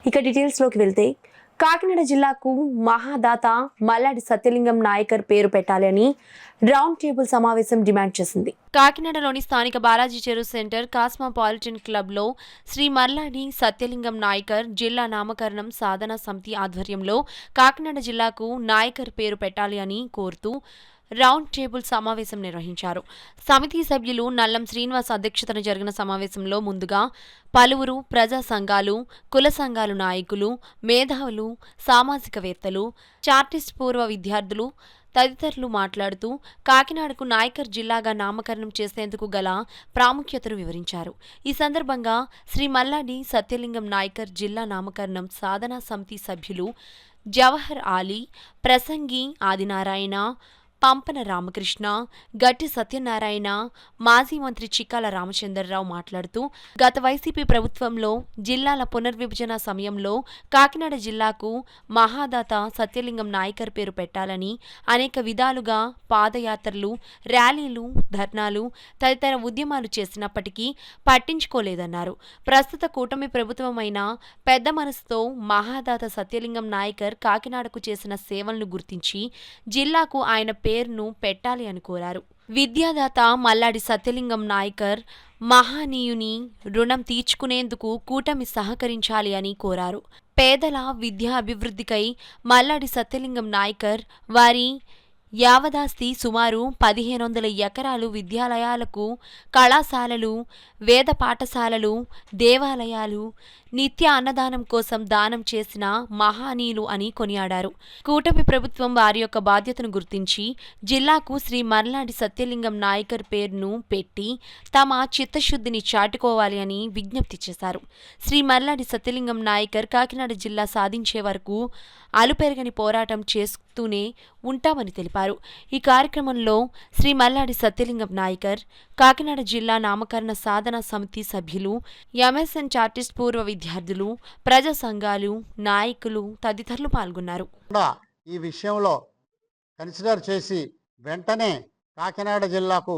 ఇక డీటెయిల్స్ లోకి వెళ్తే కాకినాడ జిల్లాకు మహాదాత మల్లాడి సత్యలింగం నాయకర్ పేరు పెట్టాలి అని రౌండ్ టేబుల్ సమావేశం డిమాండ్ చేసింది. కాకినాడలోని స్థానిక బాలాజీ చెరువు సెంటర్ కాస్మోపాలిటన్ క్లబ్లో శ్రీ మల్లాడి సత్యలింగం నాయకర్ జిల్లా నామకరణం సాధనా సమితి ఆధ్వర్యంలో కాకినాడ జిల్లాకు నాయకర్ పేరు పెట్టాలి అని కోరుతూ రౌండ్ టేబుల్ సమావేశం నిర్వహించారు. సమితి సభ్యులు నల్లం శ్రీనివాస్ అధ్యక్షతన జరిగిన సమావేశంలో ముందుగా పలువురు ప్రజా సంఘాలు, కుల సంఘాలు నాయకులు, మేధావులు, సామాజికవేత్తలు, చార్టిస్ట్ పూర్వ విద్యార్థులు తదితరులు మాట్లాడుతూ కాకినాడకు నాయకర్ జిల్లాగా నామకరణం చేసేందుకు గల ప్రాముఖ్యతను వివరించారు. ఈ సందర్భంగా శ్రీ మల్లాడి సత్యలింగం నాయకర్ జిల్లా నామకరణం సాధనా సమితి సభ్యులు జవహర్ ఆలీ, ప్రసంగి ఆదినారాయణ, పంపన రామకృష్ణ, గట్టి సత్యనారాయణ, మాజీ మంత్రి చిక్కాల రామచంద్రరావు మాట్లాడుతూ గత వైసీపీ ప్రభుత్వంలో జిల్లాల పునర్విభజన సమయంలో కాకినాడ జిల్లాకు మహాదాత సత్యలింగం నాయకర్ పేరు పెట్టాలని అనేక విధాలుగా పాదయాత్రలు, ర్యాలీలు, ధర్నాలు తదితర ఉద్యమాలు చేసినప్పటికీ పట్టించుకోలేదన్నారు. ప్రస్తుత కూటమి ప్రభుత్వమైన పెద్ద మనసుతో మహాదాత సత్యలింగం నాయకర్ కాకినాడకు చేసిన సేవలను గుర్తించి జిల్లాకు ఆయన పేరును పెట్టాలి అని కోరారు. విద్యాదాత మల్లాడి సత్యలింగం నాయకర్ మహనీయుని రుణం తీర్చుకునేందుకు కూటమి సహకరించాలి అని కోరారు. పేదల విద్యా అభివృద్ధికై మల్లాడి సత్యలింగం నాయకర్ వారి యావదాస్తి సుమారు 1500 ఎకరాలు విద్యాలయాలకు, కళాశాలలు, వేద పాఠశాలలు, దేవాలయాలు, నిత్య అన్నదానం కోసం దానం చేసిన మహనీయులు అని కొనియాడారు. కూటమి ప్రభుత్వం వారి యొక్క బాధ్యతను గుర్తించి జిల్లాకు శ్రీ మల్లాడి సత్యలింగం నాయకర్ పేరును పెట్టి తమ చిత్తశుద్ధిని చాటుకోవాలి అని విజ్ఞప్తి చేశారు. శ్రీ మల్లాడి సత్యలింగం నాయకర్ కాకినాడ జిల్లా సాధించే వరకు అలుపెరగని పోరాటం చేస్తూనే ఉంటామని తెలిపారు. ఈ కార్యక్రమంలో శ్రీ మల్లాడి సత్యలింగం నాయకర్, కాకినాడ జిల్లా నామకరణ సాధనా సమితి సభ్యులు, ఎంఎస్ఎన్ చార్టిస్ట్ పూర్వ విద్యార్థులు, ప్రజా సంఘాలు, నాయకులు తదితరులు పాల్గొన్నారు. ఈ విషయంలో కన్సిడర్ చేసి వెంటనే కాకినాడ జిల్లాకు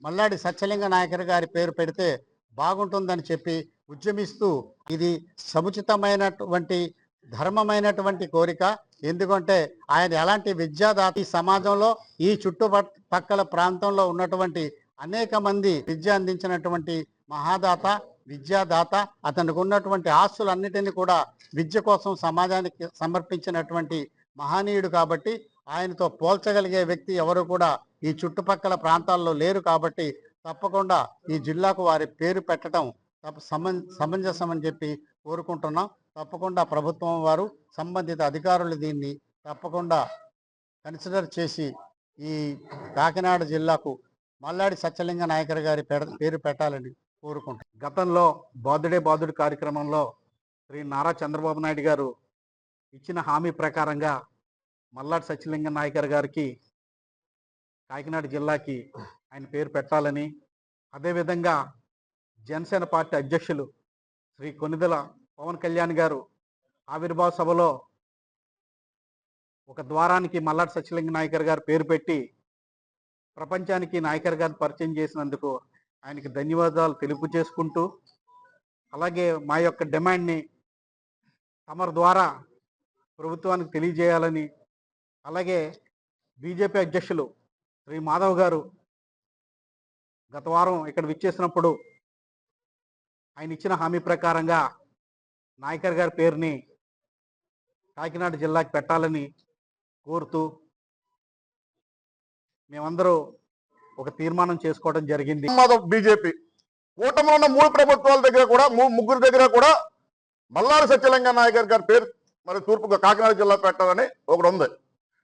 మల్లాడి సత్యలింగ నాయకర్ గారి పేరు పెడితే బాగుంటుందని చెప్పి ఉద్యమిస్తూ ఇది సముచితమైనటువంటి ధర్మమైనటువంటి కోరిక. ఎందుకంటే ఆయన ఎలాంటి విద్యాదాత, ఈ సమాజంలో ఈ చుట్టుపక్కల ప్రాంతంలో ఉన్నటువంటి అనేక మంది విద్య అందించినటువంటి మహాదాత, విద్యాదాత. అతనికి ఉన్నటువంటి ఆస్తులన్నిటినీ కూడా విద్య కోసం సమాజానికి సమర్పించినటువంటి మహనీయుడు కాబట్టి ఆయనతో పోల్చగలిగే వ్యక్తి ఎవరు కూడా ఈ చుట్టుపక్కల ప్రాంతాల్లో లేరు. కాబట్టి తప్పకుండా ఈ జిల్లాకు వారి పేరు పెట్టడం సమంజసం అని చెప్పి కోరుకుంటున్నాం. తప్పకుండా ప్రభుత్వం వారు, సంబంధిత అధికారులు దీన్ని తప్పకుండా కన్సిడర్ చేసి ఈ కాకినాడ జిల్లాకు మల్లాడి సత్యలింగ నాయకర్ గారి పేరు పెట్టాలని కోరుకుంటున్నాం. గతంలో బాదుడే కార్యక్రమంలో శ్రీ నారా చంద్రబాబు నాయుడు గారు ఇచ్చిన హామీ ప్రకారంగా మల్లాడి సత్యలింగ నాయకర్ గారికి కాకినాడ జిల్లాకి ఆయన పేరు పెట్టాలని, అదేవిధంగా జనసేన పార్టీ అధ్యక్షులు శ్రీ కొనిదెల పవన్ కళ్యాణ్ గారు ఆవిర్భావ సభలో ఒక ద్వారానికి మల్లాడి సత్యలింగ నాయకర్ గారు పేరు పెట్టి ప్రపంచానికి నాయకర్ గారిని పరిచయం చేసినందుకు ఆయనకి ధన్యవాదాలు తెలుపు చేసుకుంటూ, అలాగే మా యొక్క డిమాండ్ని తమరి ద్వారా ప్రభుత్వానికి తెలియజేయాలని, అలాగే బీజేపీ అధ్యక్షులు శ్రీ మాధవ్ గారు గత వారం ఇక్కడ విచ్చేసినప్పుడు ఆయన ఇచ్చిన హామీ ప్రకారంగా నాయకర్ గారి పేరుని కాకినాడ జిల్లాకి పెట్టాలని కోరుతూ మేమందరూ ఒక తీర్మానం చేసుకోవడం జరిగింది. బీజేపీ కూటమిలో ఉన్న 3 ప్రభుత్వాల దగ్గర కూడా, ముగ్గురు దగ్గర కూడా మల్లాడి సత్యలింగ నాయకర్ గారి పేరు మరి తూర్పుగా కాకినాడ జిల్లా పెట్టాలని ఒకటి ఉంది.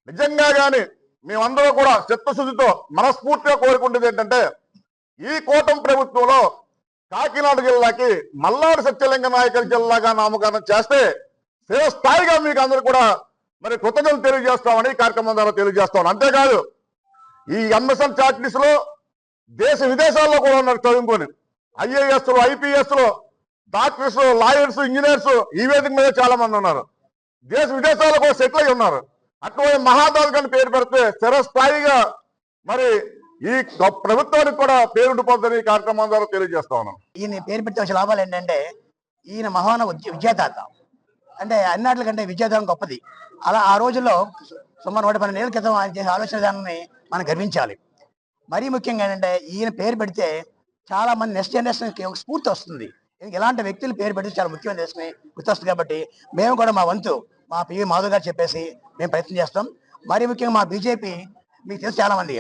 నిజంగా కానీ మేమందరూ కూడా చిత్తశుద్ధితో మనస్ఫూర్తిగా కోరుకుంటుంది ఏంటంటే ఈ కూటమి ప్రభుత్వంలో కాకినాడ జిల్లాకి మల్లాడి సత్యలింగ నాయకర్ జిల్లాగా నామకరణం చేస్తే స్థాయిగా మీకు అందరూ కూడా మరి కృతజ్ఞతలు తెలియజేస్తామని కార్యక్రమం ద్వారా తెలియజేస్తామని. అంతేకాదు ఈ ఎంఎస్ఎన్ చార్ట్ లిస్ట్ లో దేశ విదేశాల్లో కూడా ఉన్నారు చదువుకొని, ఐఏఎస్లు, ఐపీఎస్లు, డాక్టర్స్, లాయర్స్, ఇంజనీర్స్ ఈ వేదిక మీద చాలా మంది ఉన్నారు. దేశ విదేశాల్లో కూడా సెటిల్ అయి ఉన్నారు. అటువంటి మహాదాస్ గారిని పేరు పెడితే స్థిరస్థాయిగా మరి ఈ ప్రభుత్వానికి కూడా పేరుండిపోతుందని కార్యక్రమం ద్వారా తెలియజేస్తా ఉన్నాం. ఈయన పేరు పెట్టే లాభాలు ఏంటంటే ఈయన మహాన విద్యాదాత. అంటే అన్నిటి కంటే విద్యాదానం గొప్పది. అలా ఆ రోజుల్లో సుమారు 112 ఏళ్ల క్రితం ఆయన చేసే ఆలోచన విధానాన్ని మనం గర్వించాలి. మరీ ముఖ్యంగా ఏంటంటే ఈయన పేరు పెడితే చాలా మంది నెక్స్ట్ జనరేషన్కి ఒక స్ఫూర్తి వస్తుంది. ఇలాంటి వ్యక్తులు పేరు పెడితే చాలా ముఖ్యమైన దేశమే గుర్తొస్తుంది. కాబట్టి మేము కూడా మా వంతు మా పివి మాధవ్ గారు చెప్పేసి మేము ప్రయత్నం చేస్తాం. మరీ ముఖ్యంగా మా బీజేపీ మీకు తెలుసు చాలా మంది,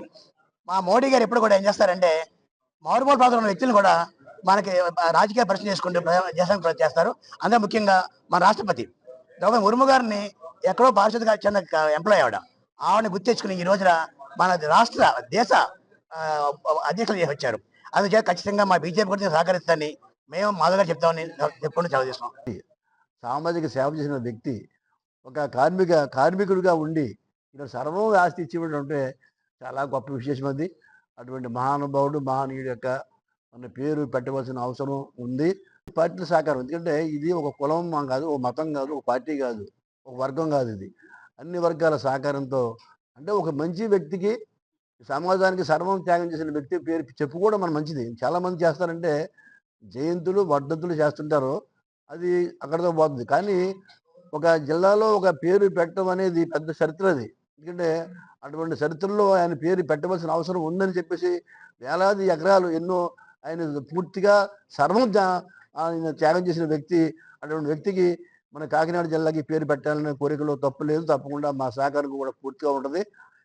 మా మోడీ గారు ఎప్పుడు కూడా ఏం చేస్తారంటే మారుమూల ప్రాంతంలో ఉన్న వ్యక్తులను కూడా మనకి రాజకీయ పరిచయం చేసుకుంటూ దేశానికి చేస్తారు. అందులో ముఖ్యంగా మన రాష్ట్రపతి ద్రౌపది ముర్ము గారిని ఎక్కడో పారిశుద్ధ్య చెందిన ఎంప్లాయ్ ఆవిడని గుర్తించుకుని ఈ రోజున మన రాష్ట్ర దేశ అధ్యక్షులు చేసి వచ్చారు. అందుచేత ఖచ్చితంగా మా బీజేపీ కూడా సహకరిస్తానని మేము మాధవ్ గారు చెప్తామని చెప్పుకుంటూ చదువు చేస్తాం. సామాజిక సేవ చేసిన వ్యక్తి ఒక కార్మికుడిగా ఉండి ఇలా సర్వం ఆస్తి ఇచ్చేవాడు అంటే చాలా గొప్ప విశేషం అది. అటువంటి మహానుభావుడు మహనీయుడు యొక్క మన పేరు పెట్టవలసిన అవసరం ఉంది. పార్టీల సహకారం, ఎందుకంటే ఇది ఒక కులం కాదు, ఒక మతం కాదు, ఒక పార్టీ కాదు, ఒక వర్గం కాదు, ఇది అన్ని వర్గాల సహకారంతో, అంటే ఒక మంచి వ్యక్తికి సమాజానికి సర్వం త్యాగం చేసిన వ్యక్తి పేరు చెప్పుకోవడం మన మంచిది. చాలామంది చేస్తారంటే జయంతులు వర్ధంతులు చేస్తుంటారు, అది అక్కడితో పోతుంది. కానీ ఒక జిల్లాలో ఒక పేరు పెట్టడం అనేది పెద్ద చరిత్ర అది. ఎందుకంటే అటువంటి చరిత్రలో ఆయన పేరు పెట్టవలసిన అవసరం ఉందని చెప్పేసి వేలాది ఎకరాలు ఎన్నో ఆయన పూర్తిగా సర్వం ఆయన త్యాగం చేసిన వ్యక్తి. అటువంటి వ్యక్తికి మన కాకినాడ జిల్లాకి పేరు పెట్టాలనే కోరికలో తప్పు లేదు. తప్పకుండా మా సహకారం కూడా పూర్తిగా ఉంటుంది.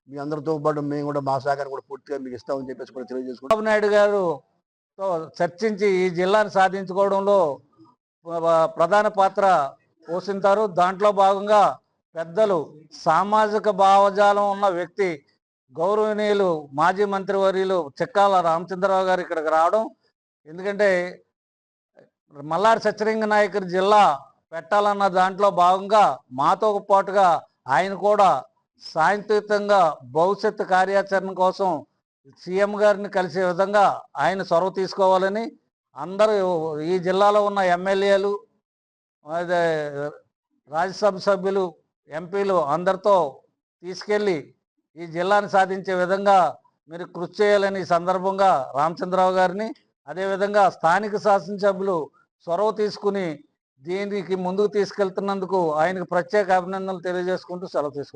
మీ అందరితో పాటు మేము కూడా మా సహకారం కూడా పూర్తిగా మీకు ఇస్తామని చెప్పేసి కూడా తెలియజేసుకుంటాం. చంద్రబాబు నాయుడు గారుతో చర్చించి ఈ జిల్లాను సాధించుకోవడంలో ప్రధాన పాత్ర పోషించారు. దాంట్లో భాగంగా పెద్దలు సామాజిక భావజాలం ఉన్న వ్యక్తి గౌరవనీయులు మాజీ మంత్రివర్యులు చెక్కాల రామచంద్రరావు గారు ఇక్కడికి రావడం, ఎందుకంటే మల్లాడి సత్యలింగ నాయకర్ జిల్లా పెట్టాలన్న దాంట్లో భాగంగా మాతో పాటుగా ఆయన కూడా సాంకేతికంగా భవిష్యత్తు కార్యాచరణ కోసం సీఎం గారిని కలిసే విధంగా ఆయన చొరవ తీసుకోవాలని అందరూ ఈ జిల్లాలో ఉన్న ఎమ్మెల్యేలు, అదే రాజ్యసభ సభ్యులు, ఎంపీలు అందరితో తీసుకెళ్ళి ఈ జిల్లాను సాధించే విధంగా మీరు కృషి చేయాలని ఈ సందర్భంగా రామచంద్రరావు గారిని, అదేవిధంగా స్థానిక శాసనసభ్యులు చొరవ తీసుకుని దీనికి ముందుకు తీసుకెళ్తున్నందుకు ఆయనకు ప్రత్యేక అభినందనలు తెలియజేసుకుంటూ సెలవు తీసుకుంటాం.